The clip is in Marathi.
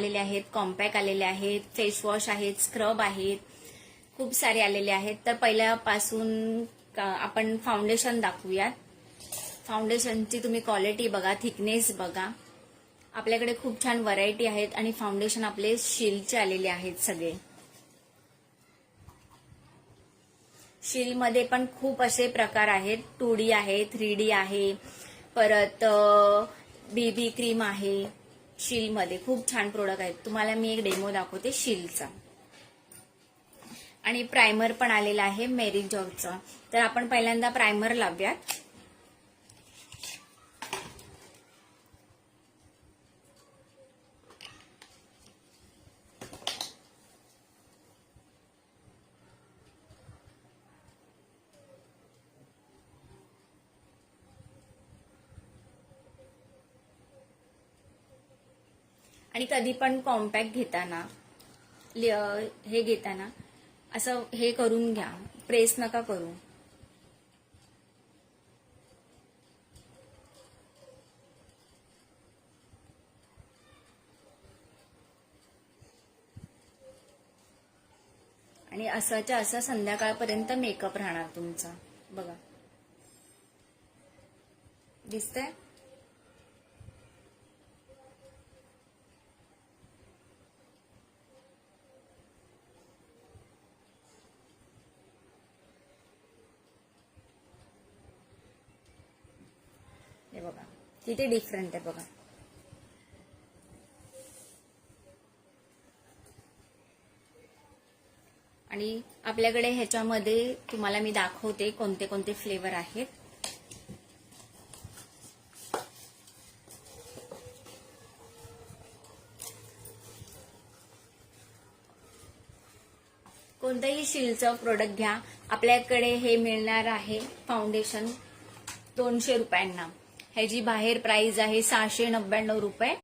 आलेले आहेत, कॉम्पॅक्ट आलेले आहेत, फेस वॉश आहेत, स्क्रब आहेत, खूप सारे आलेले आहेत. तर पहिल्यापासून आपण फाउंडेशन दाखवूयात. फाउंडेशनची तुम्ही क्वालिटी बघा, थिकनेस बघा. आपल्याकडे खूप छान व्हरायटी आहेत आणि फाउंडेशन आपले शीलचे आलेले आहेत सगळे. शीलमध्ये पण खूप असे प्रकार आहेत. 2D आहे, 3D आहे, परत बीबी क्रीम आहे. शीलमध्ये खूप छान प्रोडक्ट आहेत. तुम्हाला मी एक डेमो दाखवते शीलचा. आणि प्रायमर पण आलेला आहे मेरी जॉबचा. तर आपण पहिल्यांदा प्रायमर लावूयात. आणि कधी पण कॉम्पॅक्ट घेताना हे घेताना असं हे करून घ्या, प्रेस नका करू. आणि असाच्या असा संध्याकाळपर्यंत मेकअप राहणार तुमचा. बघा, दिसतंय? हे बघा किती डिफरंट आहे बघा. आणि आपल्याकडे ह्याच्यामध्ये तुम्हाला मी दाखवते कोणते कोणते फ्लेवर आहेत. कोणतंही शीलचं प्रोडक्ट घ्या, आपल्याकडे हे मिळणार आहे फाउंडेशन 200 रुपयांना. ह्याची बाहेर प्राइस आहे 699 रुपये.